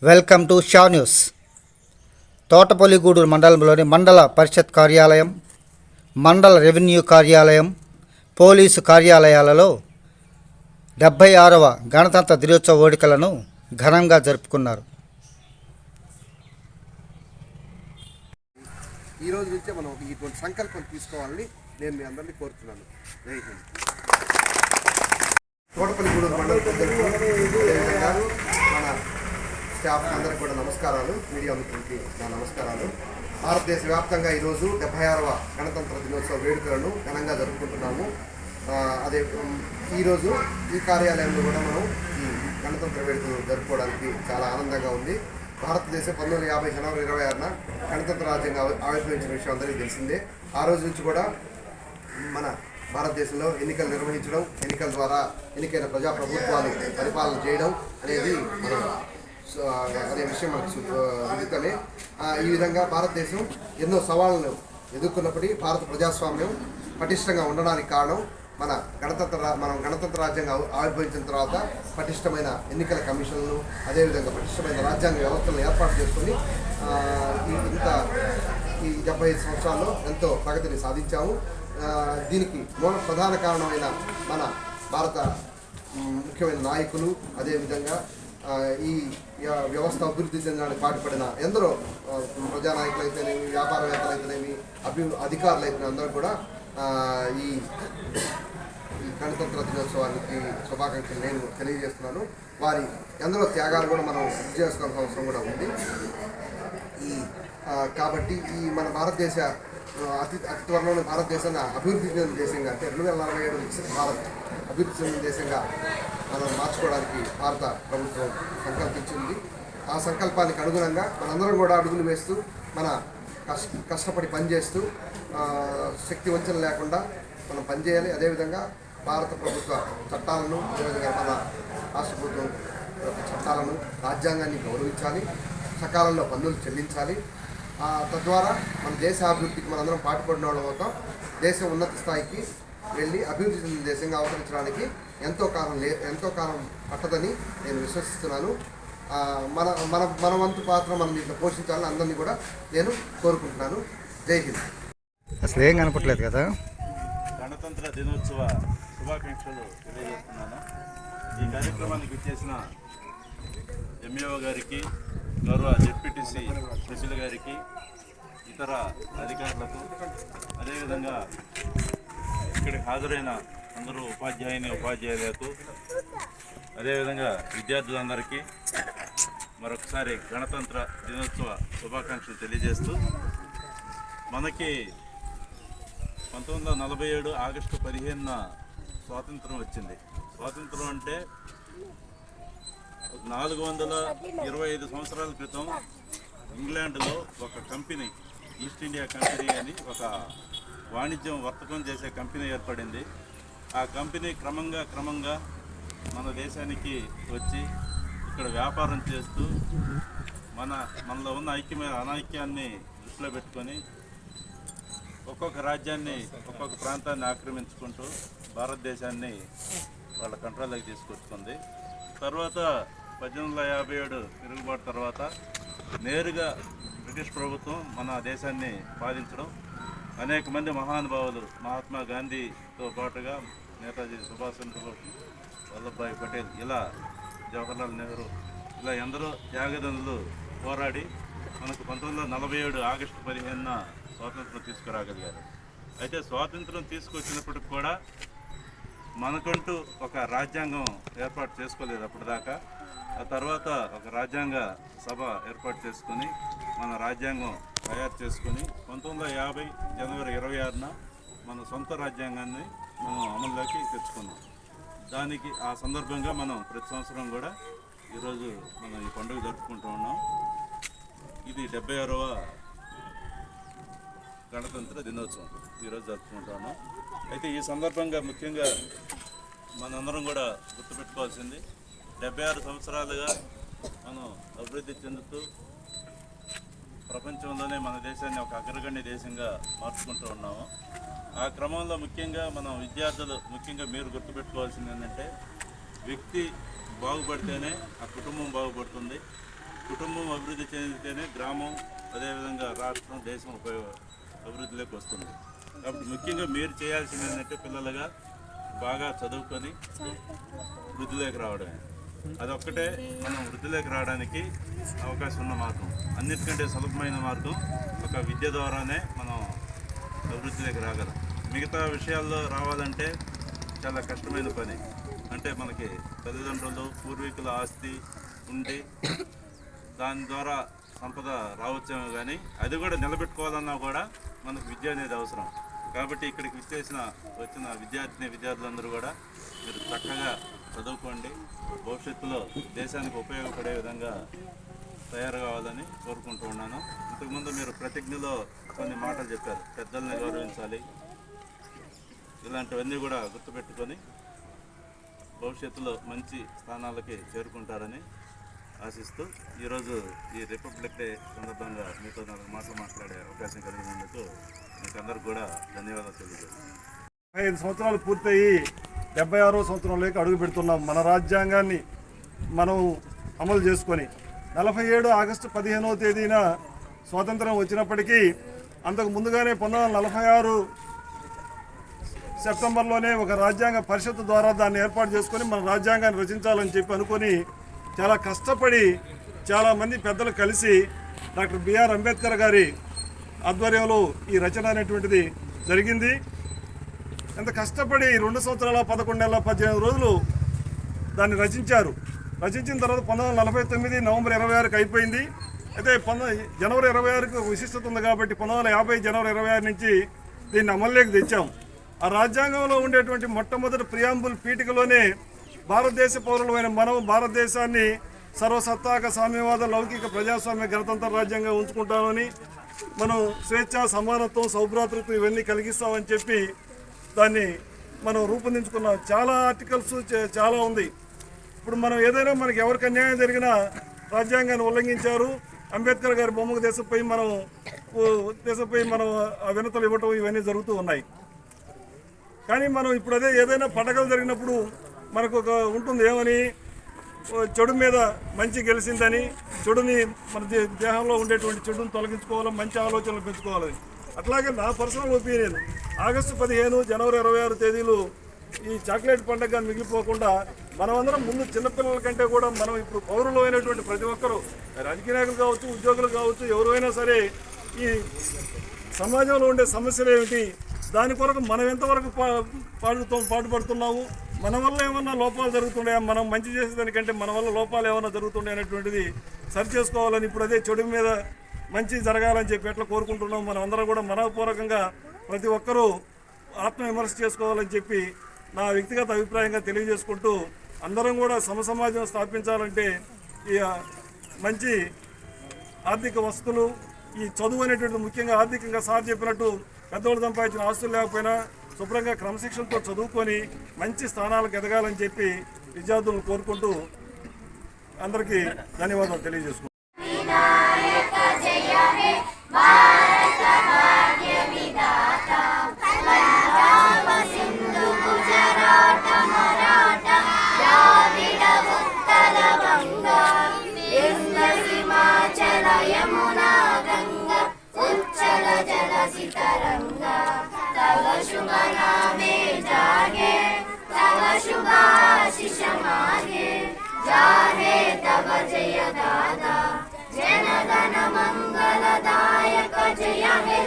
Welcome to Shah news. Thotapalligudur మండలంలోని మండల పరిషత్ కార్యాలయం, మండల రెవెన్యూ కార్యాలయం, పోలీసు కార్యాలయాలలో 76వ గణతంత్ర దినోత్సవ వేడుకలను ఘనంగా జరుపుకున్నారు. ఈ రోజు నుంచే మనం ఇటువంటి సంకల్పం తీసుకోవాలని నేను మీ అందరినీ కోరుతున్నాను. జై హింద్. తోటపల్లిగూడూరు మండల ప్రజలకు, మన స్టాఫ్ అందరికీ కూడా నమస్కారాలు. మీడియా మిత్రులకి నా నమస్కారాలు. భారతదేశ వ్యాప్తంగా ఈరోజు 76వ గణతంత్ర దినోత్సవ వేడుకలను ఘనంగా జరుపుకుంటున్నాము. అదే ఈరోజు ఈ కార్యాలయంలో కూడా మనం ఈ గణతంత్ర వేడుకలు జరుపుకోవడానికి చాలా ఆనందంగా ఉంది. భారతదేశం 1950 జనవరి 26న గణతంత్ర రాజ్యంగా ఆవిర్భవించిన విషయం అందరికీ తెలిసిందే. ఆ రోజు నుంచి కూడా మన భారతదేశంలో ఎన్నికలు నిర్వహించడం, ఎన్నికల ద్వారా ఎన్నికైన ప్రజాప్రభుత్వాలు పరిపాలన చేయడం అనేది అనే విషయం మనకు విదితమే. ఈ విధంగా భారతదేశం ఎన్నో సవాళ్ళను ఎదుర్కొన్నప్పటికీ భారత ప్రజాస్వామ్యం పటిష్టంగా ఉండడానికి కారణం మనం గణతంత్ర రాజ్యంగా ఆవిర్భవించిన తర్వాత పటిష్టమైన ఎన్నికల కమిషన్లు, అదేవిధంగా పటిష్టమైన రాజ్యాంగ వ్యవస్థలను ఏర్పాటు చేసుకొని ఈ 75 సంవత్సరాల్లో ఎంతో ప్రగతిని సాధించాము. దీనికి ప్రధాన కారణమైన మన భారత ముఖ్యమైన నాయకులు, అదేవిధంగా ఈ వ్యవస్థ అభివృద్ధి చెందడానికి పాటుపడిన ఎందరో ప్రజానాయకులు అయితేనేమి, వ్యాపారవేత్తలు అయితేనేమి, అధికారులు అయితేనే అందరూ కూడా ఈ గణతంత్ర దినోత్సవానికి శుభాకాంక్షలు నేను తెలియజేస్తున్నాను. వారి ఎందరో త్యాగాలు కూడా మనం గుర్తు చేసుకోవాల్సిన అవసరం కూడా ఉంది. కాబట్టి ఈ మన భారతదేశ అతి త్వరలోనే భారతదేశాన్ని అభివృద్ధి చెందిన దేశంగా, అంటే 2047 వికసిత భారత్ అభివృద్ధి చెందిన దేశంగా మనం మార్చుకోవడానికి భారత ప్రభుత్వం సంకల్పించింది. ఆ సంకల్పానికి అనుగుణంగా మనందరం కూడా అడుగులు వేస్తూ మన కష్టపడి పనిచేస్తూ శక్తి వంచన లేకుండా మనం పనిచేయాలి. అదేవిధంగా భారత ప్రభుత్వ చట్టాలను, అదేవిధంగా మన రాష్ట్ర ప్రభుత్వం చట్టాలను, రాజ్యాంగాన్ని గౌరవించాలి, సకాలంలో పన్నులు చెల్లించాలి. తద్వారా మన దేశ అభివృద్ధికి మనందరం పాటుపడిన వాళ్ళం అవుతాం. దేశం ఉన్నత స్థాయికి వెళ్ళి అభివృద్ధి చెందిన దేశంగా అవతరించడానికి ఎంతో కాలం పట్టదని నేను విశ్వసిస్తున్నాను. మన వంతు పాత్ర మనం దీంట్లో పోషించాలని అందరినీ కూడా నేను కోరుకుంటున్నాను. జై హింద్. అసలు ఏం కనపట్లేదు కదా. గణతంత్ర దినోత్సవ శుభాకాంక్షలు తెలియజేస్తున్నాను. ఈ కార్యక్రమానికి ఇచ్చేసిన ఎంఈఓ గారికి, గౌరవ జెడ్పీటీసీ సుశీల్ గారికి, ఇతర అధికారులకు, అదేవిధంగా ఇక్కడికి హాజరైన అందరూ ఉపాధ్యాయులకు, అదేవిధంగా విద్యార్థులందరికీ మరొకసారి గణతంత్ర దినోత్సవ శుభాకాంక్షలు తెలియజేస్తూ, మనకి 1947 ఆగస్టు 15న స్వాతంత్రం వచ్చింది. స్వాతంత్రం అంటే 425 సంవత్సరాల క్రితం ఇంగ్లాండ్లో ఒక కంపెనీ, ఈస్ట్ ఇండియా కంపెనీ అని ఒక వర్తకం చేసే కంపెనీ ఏర్పడింది. ఆ కంపెనీ క్రమంగా మన దేశానికి వచ్చి ఇక్కడ వ్యాపారం చేస్తూ మనలో ఉన్న అనాైక్యాన్ని దృష్టిలో పెట్టుకొని ఒక్కొక్క రాజ్యాన్ని, ఒక్కొక్క ప్రాంతాన్ని ఆక్రమించుకుంటూ భారతదేశాన్ని వాళ్ళ కంట్రోల్లోకి తీసుకొచ్చుకుంది. తర్వాత 1857 తిరుగుబాటు తర్వాత నేరుగా బ్రిటిష్ ప్రభుత్వం మన దేశాన్ని పాలించడం, అనేక మంది మహానుభావులు, మహాత్మా గాంధీతో పాటుగా నేతాజీ సుభాష్ చంద్రబోస్, వల్లభాయ్ పటేల్, ఇలా జవహర్లాల్ నెహ్రూ, ఇలా ఎందరో త్యాగదనులు పోరాడి మనకు 1947 ఆగస్టు 15న స్వాతంత్రం తీసుకురాగలిగారు. అయితే స్వాతంత్రం తీసుకొచ్చినప్పటికి కూడా మనకంటూ ఒక రాజ్యాంగం ఏర్పాటు చేసుకోలేదు అప్పటిదాకా. ఆ తర్వాత ఒక రాజ్యాంగ సభ ఏర్పాటు చేసుకొని మన రాజ్యాంగం తయారు చేసుకొని 1950 జనవరి 26న మన సొంత రాజ్యాంగాన్ని మనం అమల్లోకి తెచ్చుకున్నాం. దానికి ఆ సందర్భంగా మనం ప్రతి సంవత్సరం కూడా ఈరోజు మనం ఈ పండుగ జరుపుకుంటూ ఉన్నాం. ఇది 76వ గణతంత్ర దినోత్సవం ఈరోజు జరుపుకుంటూ ఉన్నాం. అయితే ఈ సందర్భంగా ముఖ్యంగా మనందరం కూడా గుర్తుపెట్టుకోవాల్సింది, 76 సంవత్సరాలుగా మనం అభివృద్ధి చెందుతూ ప్రపంచంలోనే మన దేశాన్ని ఒక అగ్రగణ్య దేశంగా మార్చుకుంటూ ఉన్నాము. ఆ క్రమంలో ముఖ్యంగా మనం విద్యార్థులు, ముఖ్యంగా మీరు గుర్తుపెట్టుకోవాల్సింది ఏంటంటే, వ్యక్తి బాగుపడితేనే ఆ కుటుంబం బాగుపడుతుంది. కుటుంబం అభివృద్ధి చెందితేనే గ్రామం, అదేవిధంగా రాష్ట్రం, దేశం అభివృద్ధిలోకి వస్తుంది. కాబట్టి ముఖ్యంగా మీరు చేయాల్సింది ఏంటంటే పిల్లలుగా బాగా చదువుకొని వృద్ధిలోకి రావడమే. అదొక్కటే మనం వృద్ధిలోకి రావడానికి అవకాశం ఉన్న మార్గం. అన్నిటికంటే సులభమైన మార్గం ఒక విద్య ద్వారానే మనం అభివృద్ధిలోకి రాగలం. మిగతా విషయాల్లో రావాలంటే చాలా కష్టమైన పని. అంటే మనకి తల్లిదండ్రులు, పూర్వీకుల ఆస్తి ఉండి దాని ద్వారా సంపద రావచ్చేమో, కానీ అది కూడా నిలబెట్టుకోవాలన్నా కూడా మనకు విద్య అనేది అవసరం. కాబట్టి ఇక్కడికి వచ్చిన విద్యార్థులందరూ కూడా మీరు చక్కగా చదువుకోండి, భవిష్యత్తులో దేశానికి ఉపయోగపడే విధంగా తయారు కావాలని కోరుకుంటూ ఉన్నాను. ఇంతకుముందు మీరు ప్రతిజ్ఞలో కొన్ని మాటలు చెప్పారు, పెద్దల్ని గౌరవించాలి, ఇలాంటివన్నీ కూడా గుర్తుపెట్టుకొని భవిష్యత్తులో మంచి స్థానాలకి చేరుకుంటారని ఆశిస్తూ ఈరోజు ఈ రిపబ్లిక్ డే సందర్భంగా మీతో 4 మాటలు మాట్లాడే అవకాశం కలిగినందుకు మీకు అందరికి కూడా ధన్యవాదాలు తెలియజేస్తాను. 5 సంవత్సరాలు పూర్తయి 76వ సంవత్సరంలోకి అడుగు పెడుతున్నాం. మన రాజ్యాంగాన్ని మనం అమలు చేసుకొని 47 ఆగస్టు 15వ తేదీన స్వాతంత్రం వచ్చినప్పటికీ అంతకు ముందుగానే 1946 సెప్టెంబర్లోనే ఒక రాజ్యాంగ పరిషత్తు ద్వారా దాన్ని ఏర్పాటు చేసుకొని మన రాజ్యాంగాన్ని రచించాలని చెప్పి అనుకొని చాలా కష్టపడి చాలామంది పెద్దలు కలిసి డాక్టర్ బిఆర్ అంబేద్కర్ గారి ఆధ్వర్యంలో ఈ రచన అనేటువంటిది జరిగింది. ఎంత కష్టపడి 2 సంవత్సరాల 11 నెలల 18 రోజులు దాన్ని రచించారు. రచించిన తర్వాత 1949 నవంబర్ 26కి అయిపోయింది. అయితే జనవరి 26కి ఒక విశిష్టత ఉంది కాబట్టి 1950 జనవరి 26 నుంచి దీన్ని అమల్లోకి తెచ్చాం. ఆ రాజ్యాంగంలో ఉండేటువంటి మొట్టమొదటి ప్రియాంబుల్ పీఠికలోనే భారతదేశ పౌరులమైన మనం భారతదేశాన్ని సర్వసత్తాక సామ్యవాద లౌకిక ప్రజాస్వామ్య గణతంత్ర రాజ్యంగా ఉంచుకుంటామని, మనం స్వేచ్ఛ, సమానత్వం, సౌభ్రాతృత్వం ఇవన్నీ కలిగిస్తామని చెప్పి దాన్ని మనం రూపొందించుకున్నాం. చాలా ఆర్టికల్స్ చాలా ఉంది. ఇప్పుడు మనం ఏదైనా మనకి ఎవరికి అన్యాయం జరిగినా రాజ్యాంగాన్ని ఉల్లంఘించారు, అంబేద్కర్ గారి బొమ్మకు దేశంపై మనం ఆ వినతులు ఇవ్వటం ఇవన్నీ జరుగుతూ ఉన్నాయి. కానీ మనం ఇప్పుడు అదే ఏదైనా పండగలు జరిగినప్పుడు మనకు ఒక ఉంటుంది, ఏమని చెడు మీద మంచి గెలిచిందని, చెడుని మన దేహంలో ఉండేటువంటి చెడుని తొలగించుకోవాలి, మంచి ఆలోచనలు పెంచుకోవాలని. అట్లాగే నా పర్సనల్ ఒపీనియన్ ఆగస్టు 15 జనవరి 26 తేదీలు ఈ చాక్లెట్ పండుగ మిగిలిపోకుండా మనమందరం ముందు చిన్నపిల్లల కంటే కూడా మనం ఇప్పుడు పౌరులు అయినటువంటి ప్రతి ఒక్కరూ, రాజకీయ నాయకులు కావచ్చు, ఉద్యోగులు కావచ్చు, ఎవరైనా సరే ఈ సమాజంలో ఉండే సమస్యలు ఏమిటి, దాని కొరకు మనం ఎంతవరకు పాటుపడుతున్నాము, మన వల్ల ఏమన్నా లోపాలు జరుగుతున్నాయా, మనం మంచి చేసేదానికంటే మన వల్ల లోపాలు ఏమైనా జరుగుతున్నాయి అనేటువంటిది సరి చేసుకోవాలని, ఇప్పుడు అదే చెడు మీద మంచి జరగాలని చెప్పి ఎట్లా కోరుకుంటున్నాం. మనం అందరం కూడా మనపూర్వకంగా ప్రతి ఒక్కరూ ఆత్మవిమర్శ చేసుకోవాలని చెప్పి నా వ్యక్తిగత అభిప్రాయంగా తెలియజేసుకుంటూ, అందరం కూడా సమసమాజం స్థాపించాలంటే ఈ మంచి ఆర్థిక వసతులు, ఈ చదువు అనేటువంటిది ముఖ్యంగా ఆర్థికంగా సార్ చెప్పినట్టు పెద్దవాళ్ళు సంపాదించిన ఆస్తులు లేకపోయినా శుభ్రంగా క్రమశిక్షణతో చదువుకొని మంచి స్థానాలకు ఎదగాలని చెప్పి విద్యార్థులను కోరుకుంటూ అందరికీ ధన్యవాదాలు తెలియజేసుకుంటున్నాను. शुभ नामे जागे तव शुभाशिष मागे जाहे तव जय दादा जन गण मंगलदायक जय हे